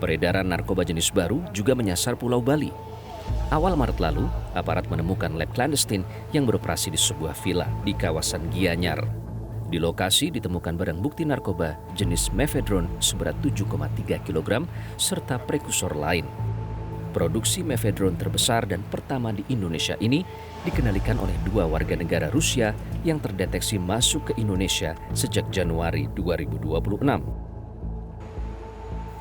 Peredaran narkoba jenis baru juga menyasar Pulau Bali. Awal Maret lalu, aparat menemukan lab clandestine yang beroperasi di sebuah villa di kawasan Gianyar. Di lokasi ditemukan barang bukti narkoba jenis mefedron seberat 7,3 kg serta prekursor lain. Produksi mefedron terbesar dan pertama di Indonesia ini dikendalikan oleh 2 warga negara Rusia yang terdeteksi masuk ke Indonesia sejak Januari 2026.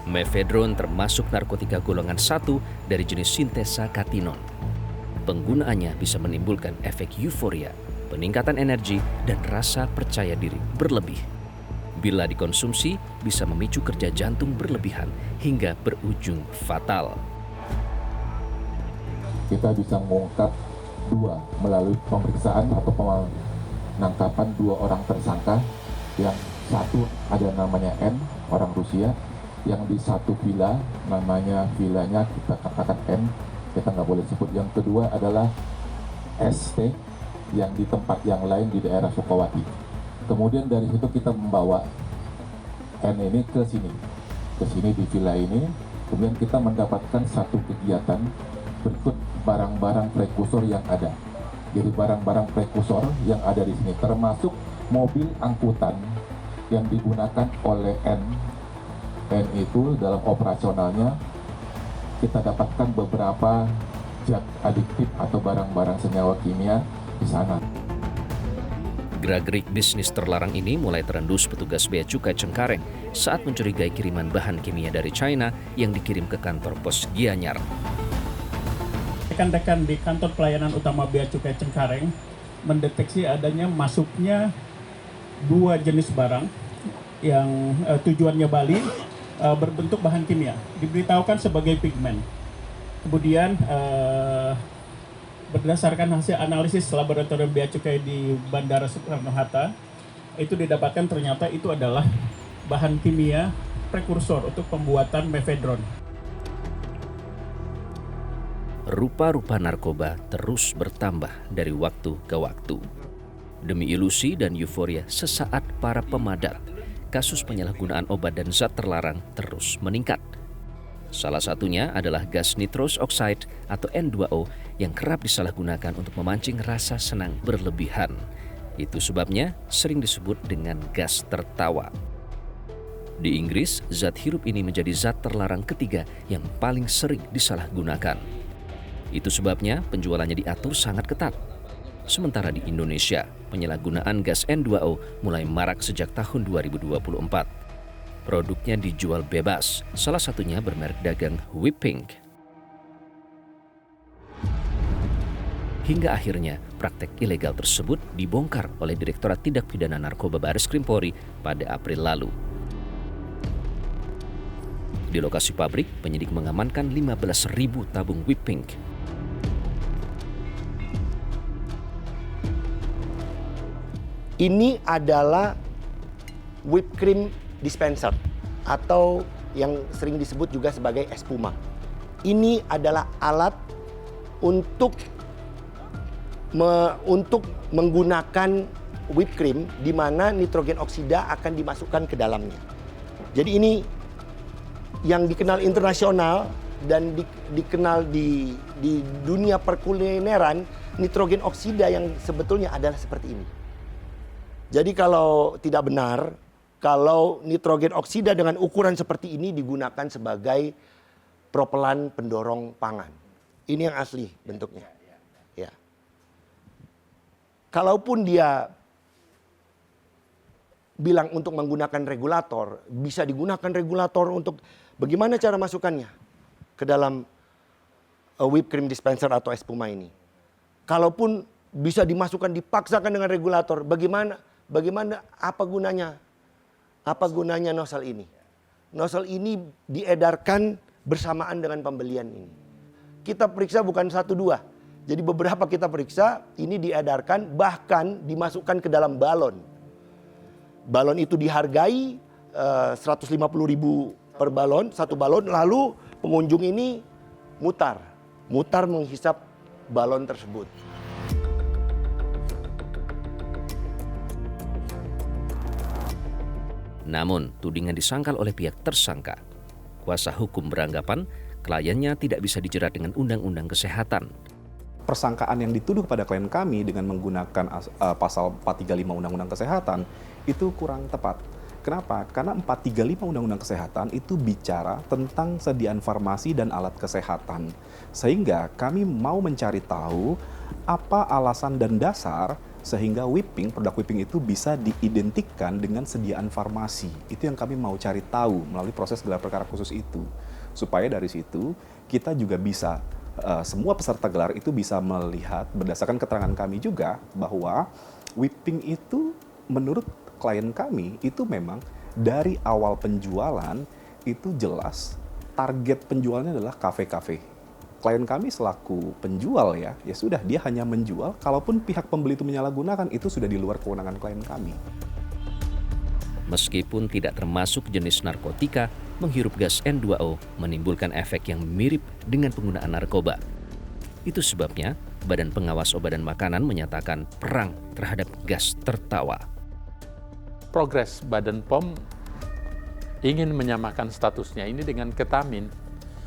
Mefedron termasuk narkotika golongan 1 dari jenis sintesa katinon. Penggunaannya bisa menimbulkan efek euforia, peningkatan energi, dan rasa percaya diri berlebih. Bila dikonsumsi, bisa memicu kerja jantung berlebihan hingga berujung fatal. Kita bisa mengungkap 2 melalui pemeriksaan atau penangkapan 2 orang tersangka. Yang satu ada namanya N, orang Rusia, yang di satu villa, namanya villanya kita katakan N, kita nggak boleh sebut. Yang kedua adalah ST, yang di tempat yang lain di daerah Sukawati. Kemudian dari situ kita membawa N ini ke sini di villa ini. Kemudian kita mendapatkan satu kegiatan berikut barang-barang prekursor yang ada. Jadi barang-barang prekursor yang ada di sini termasuk mobil angkutan yang digunakan oleh N. N itu dalam operasionalnya kita dapatkan beberapa zat adiktif atau barang-barang senyawa kimia di sana. Gerak-gerik bisnis terlarang ini mulai terendus petugas Bea Cukai Cengkareng saat mencurigai kiriman bahan kimia dari China yang dikirim ke kantor pos Gianyar. Rekan-rekan di kantor pelayanan utama Bea Cukai Cengkareng mendeteksi adanya masuknya 2 jenis barang yang tujuannya Bali berbentuk bahan kimia, diberitahukan sebagai pigmen. Kemudian berdasarkan hasil analisis laboratorium Bea Cukai di Bandara Soekarno-Hatta, itu didapatkan ternyata itu adalah bahan kimia prekursor untuk pembuatan mefedron. Rupa-rupa narkoba terus bertambah dari waktu ke waktu. Demi ilusi dan euforia sesaat para pemadat, kasus penyalahgunaan obat dan zat terlarang terus meningkat. Salah satunya adalah gas nitrous oxide atau N2O yang kerap disalahgunakan untuk memancing rasa senang berlebihan. Itu sebabnya sering disebut dengan gas tertawa. Di Inggris, zat hirup ini menjadi zat terlarang ketiga yang paling sering disalahgunakan. Itu sebabnya penjualannya diatur sangat ketat. Sementara di Indonesia, penyalahgunaan gas N2O mulai marak sejak tahun 2024. Produknya dijual bebas, salah satunya bermerek dagang Whipping. Hingga akhirnya praktek ilegal tersebut dibongkar oleh Direktorat Tindak Pidana Narkoba Bareskrim Polri pada April lalu. Di lokasi pabrik, penyidik mengamankan 15.000 tabung Whipping. Ini adalah whipped cream dispenser atau yang sering disebut juga sebagai espuma. Ini adalah alat untuk menggunakan whipped cream di mana nitrogen oksida akan dimasukkan ke dalamnya. Jadi ini yang dikenal internasional dan dikenal di dunia perkulineran, nitrogen oksida yang sebetulnya adalah seperti ini. Jadi kalau tidak benar, kalau nitrogen oksida dengan ukuran seperti ini digunakan sebagai propelan pendorong pangan. Ini yang asli bentuknya. Ya. Kalaupun dia bilang untuk menggunakan regulator, bisa digunakan regulator untuk bagaimana cara masukkannya ke dalam whipped cream dispenser atau espuma ini. Kalaupun bisa dimasukkan, dipaksakan dengan regulator, Bagaimana apa gunanya? Apa gunanya nozzle ini? Nozzle ini diedarkan bersamaan dengan pembelian ini. Kita periksa bukan 1-2. Jadi beberapa kita periksa, ini diedarkan bahkan dimasukkan ke dalam balon. Balon itu dihargai 150.000 per balon, satu balon, lalu pengunjung ini mutar menghisap balon tersebut. Namun, tudingan disangkal oleh pihak tersangka. Kuasa hukum beranggapan kliennya tidak bisa dijerat dengan Undang-Undang Kesehatan. Persangkaan yang dituduh pada klien kami dengan menggunakan pasal 435 Undang-Undang Kesehatan itu kurang tepat. Kenapa? Karena 435 Undang-Undang Kesehatan itu bicara tentang sediaan farmasi dan alat kesehatan. Sehingga kami mau mencari tahu apa alasan dan dasar sehingga produk whipping itu bisa diidentikan dengan sediaan farmasi. Itu yang kami mau cari tahu melalui proses gelar perkara khusus itu. Supaya dari situ kita juga bisa, semua peserta gelar itu bisa melihat berdasarkan keterangan kami juga bahwa whipping itu menurut klien kami itu memang dari awal penjualan itu jelas target penjualnya adalah kafe-kafe. Klien kami selaku penjual ya sudah dia hanya menjual, kalaupun pihak pembeli itu menyalahgunakan itu sudah di luar kewenangan klien kami. Meskipun tidak termasuk jenis narkotika, menghirup gas N2O menimbulkan efek yang mirip dengan penggunaan narkoba. Itu sebabnya Badan Pengawas Obat dan Makanan menyatakan perang terhadap gas tertawa. Progres Badan POM ingin menyamakan statusnya ini dengan ketamin.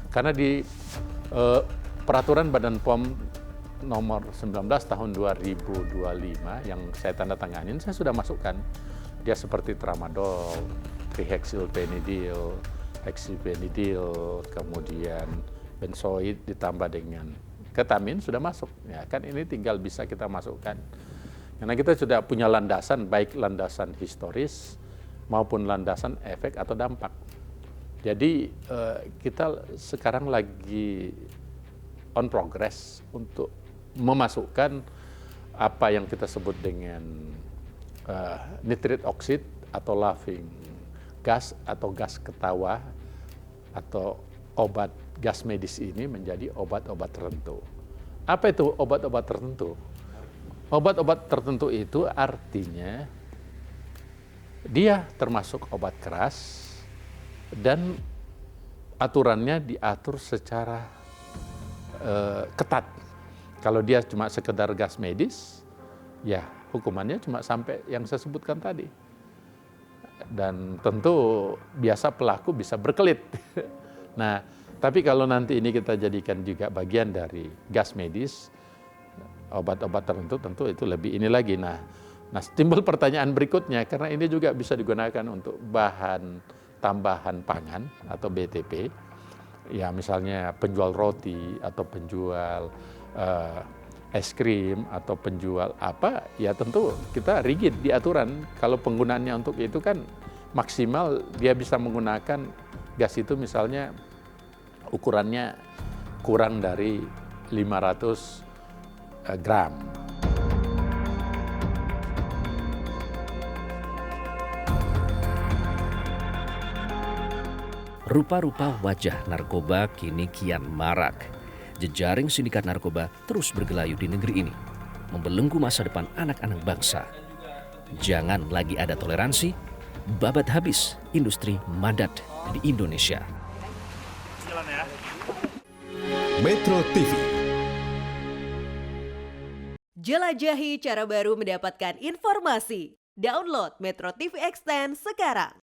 Karena di peraturan Badan POM nomor 19 tahun 2025 yang saya tanda tanganin, saya sudah masukkan. Dia seperti tramadol, trihexylpenidil, hexylpenidil, kemudian benzoid ditambah dengan ketamin sudah masuk. Ya kan ini tinggal bisa kita masukkan. Karena kita sudah punya landasan, baik landasan historis maupun landasan efek atau dampak. Jadi kita sekarang lagi on progress untuk memasukkan apa yang kita sebut dengan nitric oxide atau laughing gas atau gas ketawa atau obat gas medis ini menjadi obat-obat tertentu. Apa itu obat-obat tertentu? Obat-obat tertentu itu artinya dia termasuk obat keras dan aturannya diatur secara ketat. Kalau dia cuma sekedar gas medis, ya hukumannya cuma sampai yang saya sebutkan tadi. Dan tentu biasa pelaku bisa berkelit. Nah, tapi kalau nanti ini kita jadikan juga bagian dari gas medis, obat-obat tertentu tentu itu lebih ini lagi. Nah, timbul pertanyaan berikutnya, karena ini juga bisa digunakan untuk bahan tambahan pangan atau BTP, ya misalnya penjual roti atau penjual es krim atau penjual apa, ya tentu kita rigid di aturan. Kalau penggunaannya untuk itu kan maksimal dia bisa menggunakan gas itu misalnya ukurannya kurang dari 500 gram. Rupa-rupa wajah narkoba kini kian marak. Jejaring sindikat narkoba terus bergelayut di negeri ini, membelenggu masa depan anak-anak bangsa. Jangan lagi ada toleransi, babat habis industri madat di Indonesia. Metro TV. Jelajahi cara baru mendapatkan informasi. Download Metro TV Extend sekarang.